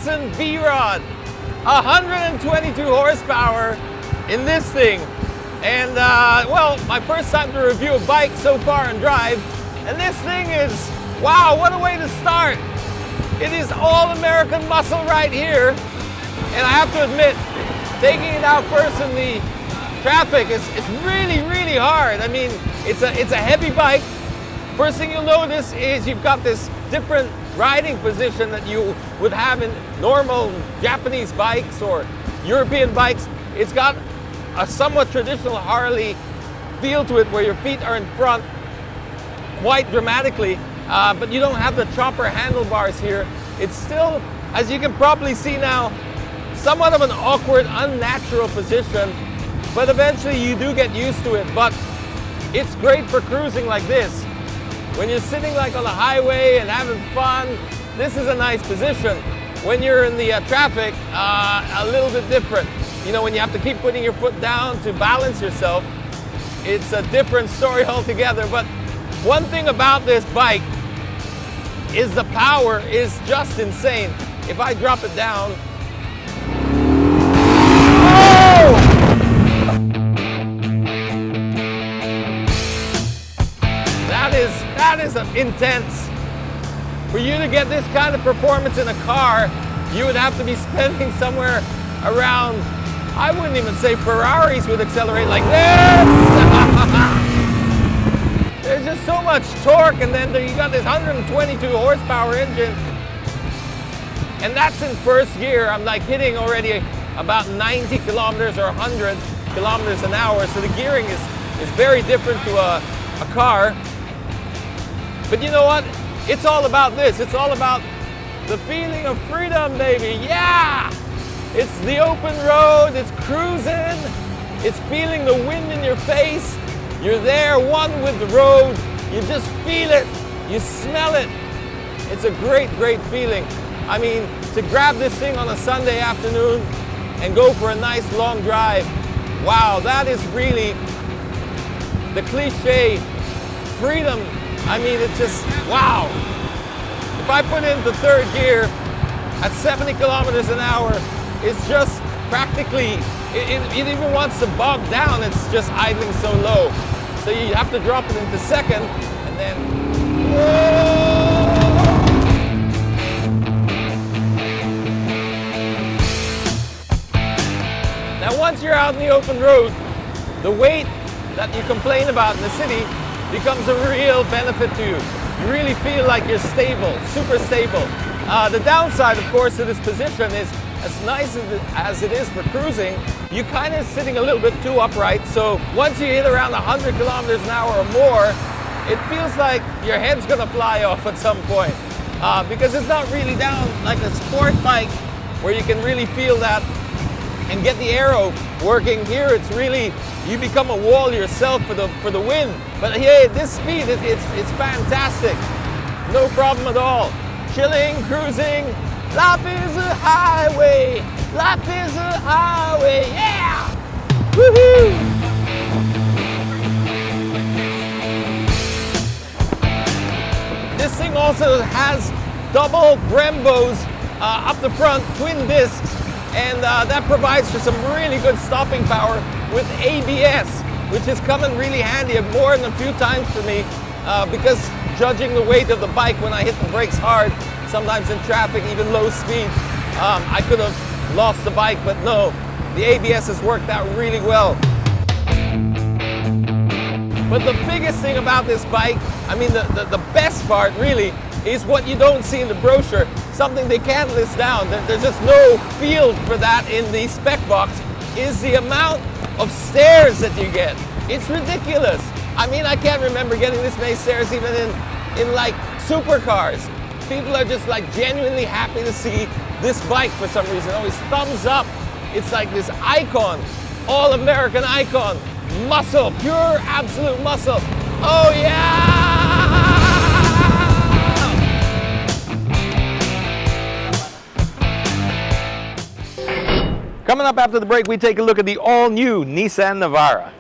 Davidson V-Rod, 122 horsepower in this thing. And well, my first time to review a bike so far and drive, and this thing is, wow, what a way to start. It is all American muscle right here. And I have to admit, taking it out first in the traffic is really, really hard. I mean, it's a heavy bike. First thing you'll notice is you've got this different riding position that you would have in normal Japanese bikes or European bikes. It's got a somewhat traditional Harley feel to it where your feet are in front quite dramatically, but you don't have the chopper handlebars here. It's still, as you can probably see now, somewhat of an awkward, unnatural position, but eventually you do get used to it. But it's great for cruising like this. When you're sitting like on the highway and having fun, this is a nice position. When you're in the traffic, a little bit different. You know, when you have to keep putting your foot down to balance yourself, it's a different story altogether. But one thing about this bike is the power is just insane. If I drop it down, oh! That is intense. For you to get this kind of performance in a car, you would have to be spending somewhere around, I wouldn't even say Ferraris would accelerate like this. There's just so much torque, and then you got this 122 horsepower engine. And that's in first gear. I'm like hitting already about 90 kilometers or 100 kilometers an hour. So the gearing is very different to a car. But you know what? It's all about this. It's all about the feeling of freedom, baby. Yeah! It's the open road. It's cruising. It's feeling the wind in your face. You're there, one with the road. You just feel it. You smell it. It's a great, great feeling. I mean, to grab this thing on a Sunday afternoon and go for a nice long drive. Wow, that is really the cliche freedom. I mean, it's just, wow. If I put it into third gear at 70 kilometers an hour, it's just practically, it even wants to bog down. It's just idling so low. So you have to drop it into second and then, whoa! Now once you're out in the open road, the weight that you complain about in the city becomes a real benefit to you. You really feel like you're stable, super stable. The downside, of course, to this position is, as nice as it is for cruising, you're kind of sitting a little bit too upright. So once you hit around 100 kilometers an hour or more, it feels like your head's gonna fly off at some point. Because it's not really down like a sport bike where you can really feel that and get the aero working. Here it's really, you become a wall yourself for the wind. But hey, at this speed, it's fantastic. No problem at all. Chilling, cruising. Life is a highway. Life is a highway. Yeah! Woohoo! This thing also has double Brembos up the front, twin discs. And that provides for some really good stopping power with ABS, which is coming really handy more than a few times for me because judging the weight of the bike when I hit the brakes hard, sometimes in traffic, even low speed, I could have lost the bike, but no, the ABS has worked out really well. But the biggest thing about this bike, I mean the best part really, is what you don't see in the brochure, something they can't list down. There's just no field for that in the spec box, is the amount of stairs that you get. It's ridiculous. I mean, I can't remember getting this many stairs even in like supercars. People are just like genuinely happy to see this bike for some reason. Always thumbs up. It's like this icon, all American icon. Muscle, pure absolute muscle. Oh yeah! Coming up after the break, we take a look at the all-new Nissan Navara.